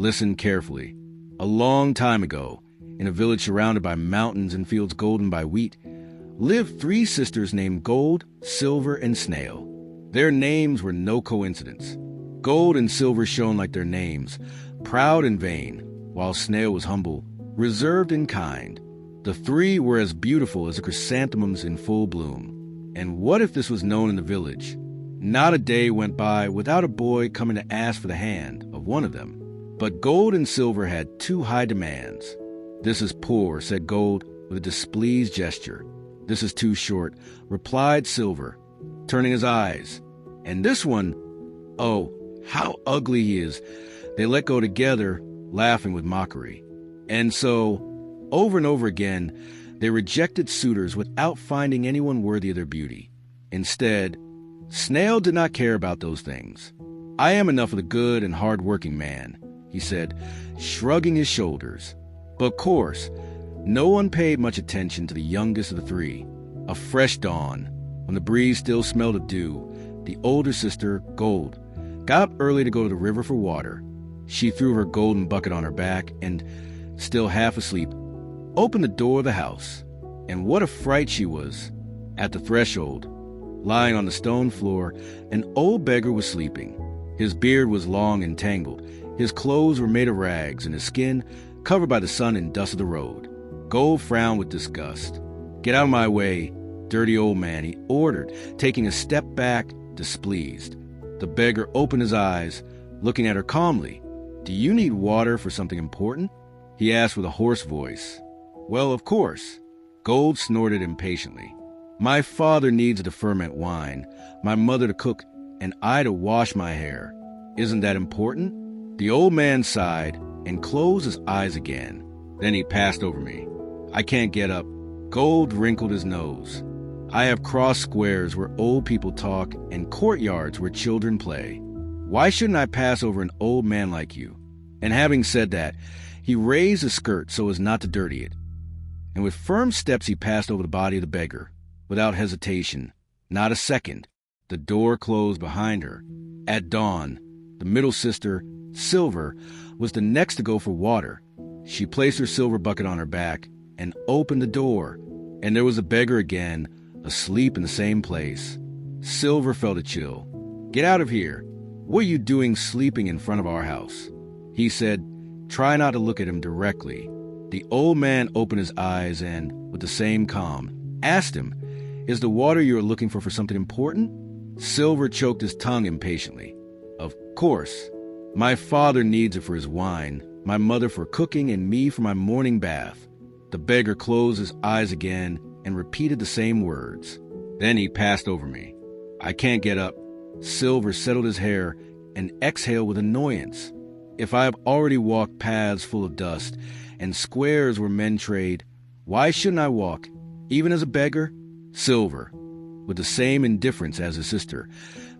Listen carefully. A long time ago, in a village surrounded by mountains and fields golden by wheat, lived three sisters named Gold, Silver, and Snail. Their names were no coincidence. Gold and Silver shone like their names, proud and vain, while Snail was humble, reserved and kind. The three were as beautiful as the chrysanthemums in full bloom. And what if this was known in the village? Not a day went by without a boy coming to ask for the hand of one of them. But Gold and Silver had two high demands. "This is poor," said Gold with a displeased gesture. "This is too short," replied Silver, turning his eyes. "And this one, oh, how ugly he is." They let go together, laughing with mockery. And so, over and over again, they rejected suitors without finding anyone worthy of their beauty. Instead, Snail did not care about those things. "I am enough of the good and hard-working man," he said, shrugging his shoulders. But of course, no one paid much attention to the youngest of the three. A fresh dawn, when the breeze still smelled of dew, the older sister, Gold, got up early to go to the river for water. She threw her golden bucket on her back and, still half asleep, opened the door of the house. And what a fright she was! At the threshold, lying on the stone floor, an old beggar was sleeping. His beard was long and tangled, his clothes were made of rags, and his skin covered by the sun and dust of the road. Gold frowned with disgust. "Get out of my way, dirty old man," he ordered, taking a step back, displeased. The beggar opened his eyes, looking at her calmly. "Do you need water for something important?" he asked with a hoarse voice. "Well, of course." Gold snorted impatiently. "My father needs to ferment wine, my mother to cook, and I to wash my hair. Isn't that important?" The old man sighed and closed his eyes again. Then he passed over me. "I can't get up." Gold wrinkled his nose. "I have crossed squares where old people talk and courtyards where children play. Why shouldn't I pass over an old man like you?" And having said that, he raised his skirt so as not to dirty it. And with firm steps he passed over the body of the beggar. Without hesitation, not a second, the door closed behind her. At dawn, the middle sister, Silver, was the next to go for water. She placed her silver bucket on her back and opened the door, and there was the beggar again, asleep in the same place. Silver felt a chill. "Get out of here. What are you doing sleeping in front of our house?" He said, "Try not to look at him directly." The old man opened his eyes and, with the same calm, asked him, "Is the water you are looking for something important?" Silver choked his tongue impatiently. "Of course. My father needs it for his wine, my mother for cooking, and me for my morning bath." The beggar closed his eyes again and repeated the same words. Then he passed over me. "I can't get up." Silver settled his hair and exhaled with annoyance. "If I have already walked paths full of dust and squares where men trade, why shouldn't I walk, even as a beggar?" Silver, with the same indifference as his sister,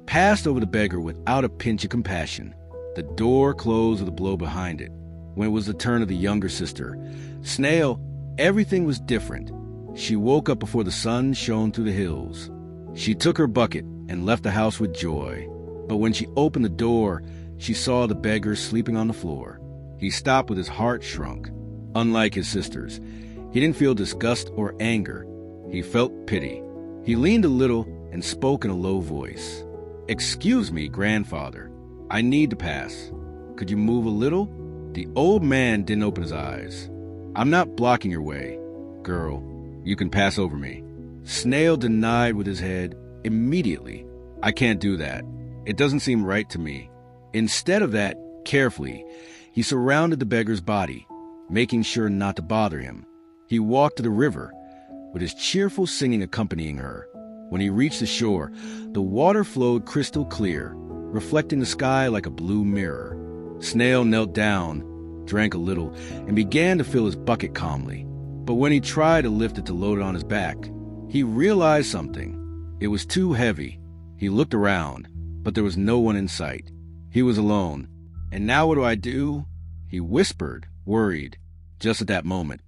passed over the beggar without a pinch of compassion. The door closed with a blow behind it. When it was the turn of the younger sister, Snail, everything was different. She woke up before the sun shone through the hills. She took her bucket and left the house with joy. But when she opened the door, she saw the beggar sleeping on the floor. He stopped with his heart shrunk. Unlike his sisters, he didn't feel disgust or anger. He felt pity. He leaned a little and spoke in a low voice. "Excuse me, grandfather. I need to pass. Could you move a little?" The old man didn't open his eyes. "I'm not blocking your way. Girl, you can pass over me." Snail denied with his head immediately. "I can't do that. It doesn't seem right to me." Instead of that, carefully, he surrounded the beggar's body, making sure not to bother him. He walked to the river, with his cheerful singing accompanying her. When he reached the shore, the water flowed crystal clear, reflecting the sky like a blue mirror. Snail knelt down, drank a little, and began to fill his bucket calmly. But when he tried to lift it to load it on his back, he realized something. It was too heavy. He looked around, but there was no one in sight. He was alone. "And now what do I do?" he whispered, worried. Just at that moment,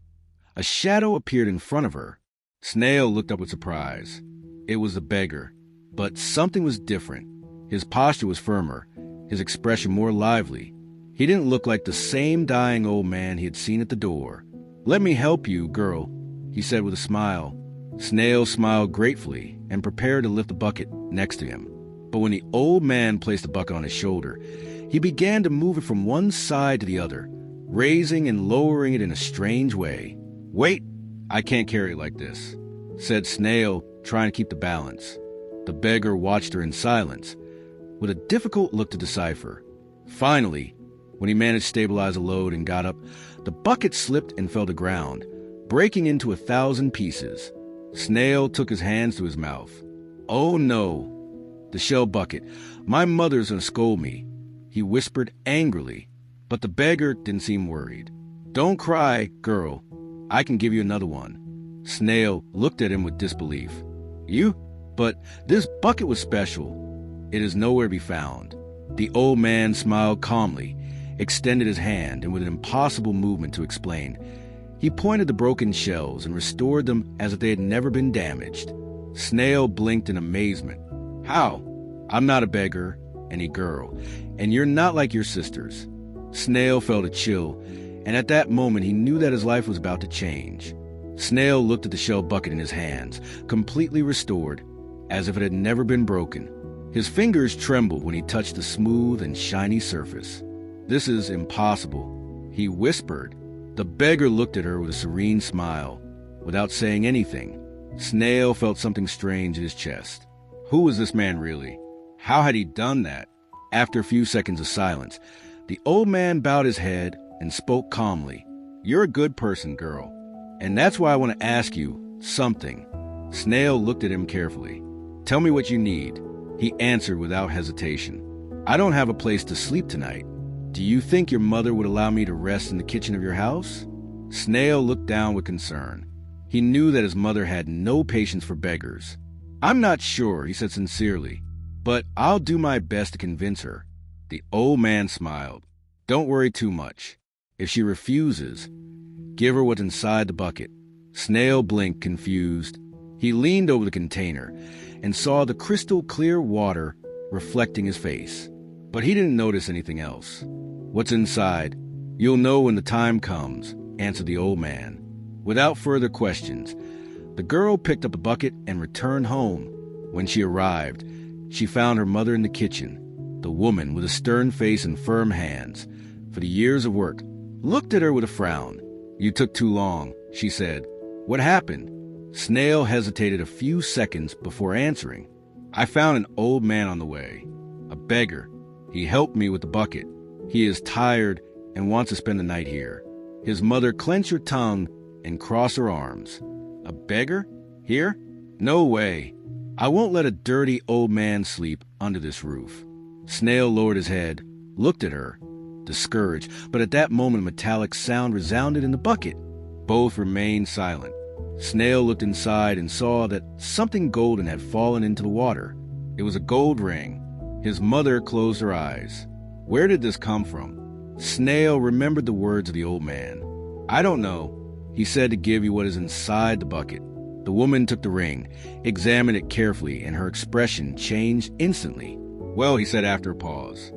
a shadow appeared in front of her. Snail looked up with surprise. It was the beggar, but something was different. His posture was firmer, his expression more lively. He didn't look like the same dying old man he had seen at the door. "Let me help you, girl," he said with a smile. Snail smiled gratefully and prepared to lift the bucket next to him. But when the old man placed the bucket on his shoulder, he began to move it from one side to the other, raising and lowering it in a strange way. "Wait, I can't carry it like this," said Snail, trying to keep the balance. The beggar watched her in silence, with a difficult look to decipher. Finally, when he managed to stabilize the load and got up, the bucket slipped and fell to ground, breaking into 1,000 pieces. Snail took his hands to his mouth. "Oh no, the shell bucket. My mother's gonna scold me," he whispered angrily, but the beggar didn't seem worried. "Don't cry, girl. I can give you another one." Snail looked at him with disbelief. "You? But this bucket was special. It is nowhere to be found." The old man smiled calmly, extended his hand, and with an impossible movement to explain, he pointed the broken shells and restored them as if they had never been damaged. Snail blinked in amazement. "How? I'm not a beggar, any girl, and you're not like your sisters." Snail felt a chill, and at that moment he knew that his life was about to change. Snail looked at the shell bucket in his hands, completely restored, as if it had never been broken. His fingers trembled when he touched the smooth and shiny surface. "This is impossible," he whispered. The beggar looked at her with a serene smile. Without saying anything, Snail felt something strange in his chest. Who was this man really? How had he done that? After a few seconds of silence, the old man bowed his head and spoke calmly. "You're a good person, girl, and that's why I want to ask you something." Snail looked at him carefully. "Tell me what you need," he answered without hesitation. "I don't have a place to sleep tonight. Do you think your mother would allow me to rest in the kitchen of your house?" Snail looked down with concern. He knew that his mother had no patience for beggars. "I'm not sure," he said sincerely, "but I'll do my best to convince her." The old man smiled. "Don't worry too much. If she refuses, give her what's inside the bucket." Snail blinked, confused. He leaned over the container and saw the crystal clear water reflecting his face. But he didn't notice anything else. "What's inside? You'll know when the time comes," answered the old man. Without further questions, the girl picked up the bucket and returned home. When she arrived, she found her mother in the kitchen. The woman, with a stern face and firm hands, for the years of work, looked at her with a frown. "You took too long," she said. "What happened?" Snail hesitated a few seconds before answering. "I found an old man on the way, a beggar. He helped me with the bucket. He is tired and wants to spend the night here." His mother clenched her tongue and crossed her arms. "A beggar? Here? No way. I won't let a dirty old man sleep under this roof." Snail lowered his head, looked at her, discouraged, but at that moment a metallic sound resounded in the bucket. Both remained silent. Snail looked inside and saw that something golden had fallen into the water. It was a gold ring. His mother closed her eyes. Where did this come from? Snail remembered the words of the old man. "I don't know. He said to give you what is inside the bucket." The woman took the ring, examined it carefully, and her expression changed instantly. "Well," he said after a pause,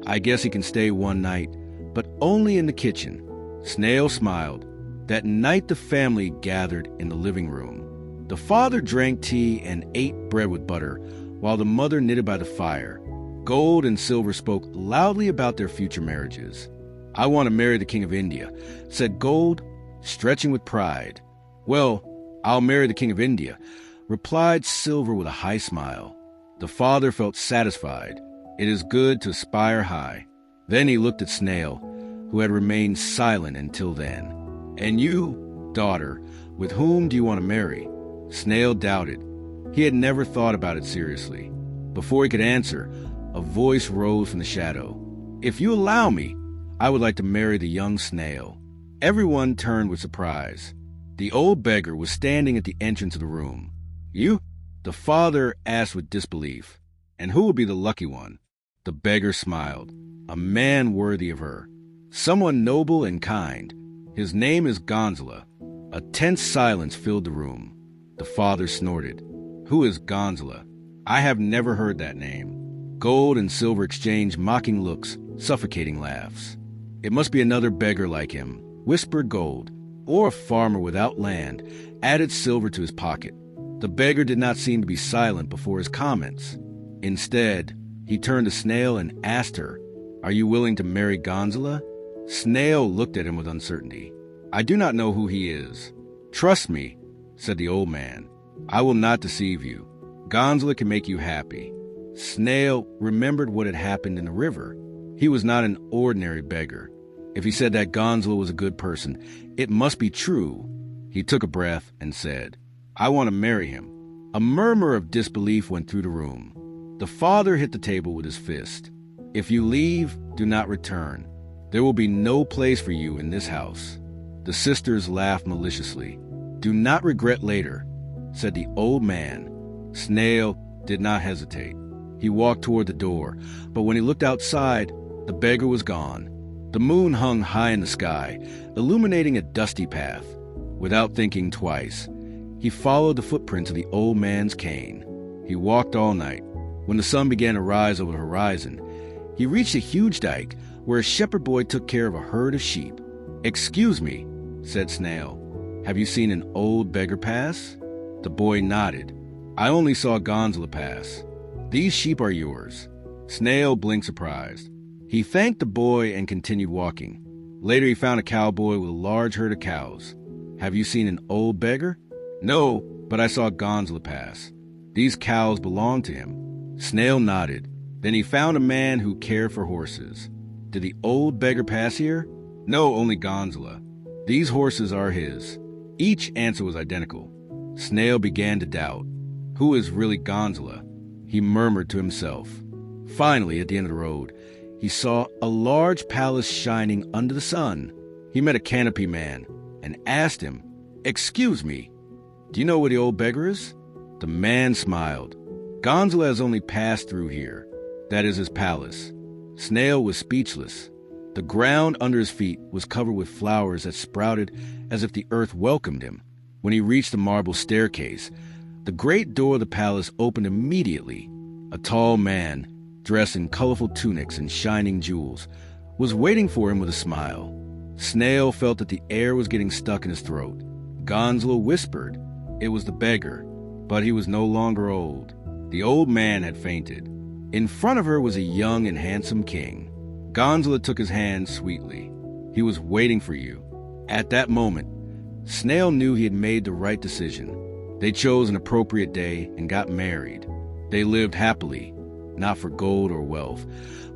"I guess he can stay one night, but only in the kitchen." Snail smiled. That night the family gathered in the living room. The father drank tea and ate bread with butter, while the mother knitted by the fire. Gold and Silver spoke loudly about their future marriages. "I want to marry the King of India," said Gold, stretching with pride. "Well, I'll marry the King of India," replied Silver with a high smile. The father felt satisfied. It is good to aspire high. Then he looked at Snail, who had remained silent until then. "And you, daughter, with whom do you want to marry?" Snail doubted. He had never thought about it seriously. Before he could answer, a voice rose from the shadow. "If you allow me, I would like to marry the young Snail." Everyone turned with surprise. The old beggar was standing at the entrance of the room. "You?" the father asked with disbelief. "And who will be the lucky one?" The beggar smiled. "A man worthy of her. Someone noble and kind. His name is Gonzalo." A tense silence filled the room. The father snorted. "Who is Gonzalo? I have never heard that name." Gold and Silver exchanged mocking looks, suffocating laughs. It must be another beggar like him, whispered Gold, or a farmer without land, added Silver to his pocket. The beggar did not seem to be silent before his comments. Instead, he turned to Snail and asked her, "Are you willing to marry Gonzalo?" Snail looked at him with uncertainty. "I do not know who he is." "Trust me," said the old man. "I will not deceive you. Gonzalo can make you happy." Snail remembered what had happened in the river. He was not an ordinary beggar. If he said that Gonzalo was a good person, it must be true. He took a breath and said, "I want to marry him." A murmur of disbelief went through the room. The father hit the table with his fist. "If you leave, do not return. There will be no place for you in this house." The sisters laughed maliciously. "Do not regret later," said the old man. Snail did not hesitate. He walked toward the door, but when he looked outside, the beggar was gone. The moon hung high in the sky, illuminating a dusty path. Without thinking twice, he followed the footprints of the old man's cane. He walked all night. When the sun began to rise over the horizon, he reached a huge dike where a shepherd boy took care of a herd of sheep. "Excuse me," said Snail. "Have you seen an old beggar pass?" The boy nodded. "I only saw Gonzalo pass. These sheep are yours." Snail blinked surprised. He thanked the boy and continued walking. Later he found a cowboy with a large herd of cows. "Have you seen an old beggar?" "No, but I saw Gonzalo pass. These cows belong to him." Snail nodded. Then he found a man who cared for horses. "Did the old beggar pass here?" "No, only Gonzalo. These horses are his." Each answer was identical. Snail began to doubt. Who is really Gonzalo? He murmured to himself. Finally, at the end of the road, he saw a large palace shining under the sun. He met a canopy man and asked him, "Excuse me, do you know where the old beggar is?" The man smiled. "Gonzalo has only passed through here. That is his palace." Snail was speechless. The ground under his feet was covered with flowers that sprouted as if the earth welcomed him. When he reached the marble staircase, the great door of the palace opened immediately. A tall man, dressed in colorful tunics and shining jewels, was waiting for him with a smile. Snail felt that the air was getting stuck in his throat. Gonzalo whispered. It was the beggar, but he was no longer old. The old man had fainted. In front of her was a young and handsome king. Gonzalo took his hand sweetly. He was waiting for you. At that moment, Snail knew he had made the right decision. They chose an appropriate day and got married. They lived happily, not for gold or wealth,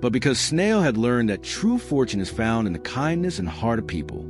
but because Snail had learned that true fortune is found in the kindness and heart of people.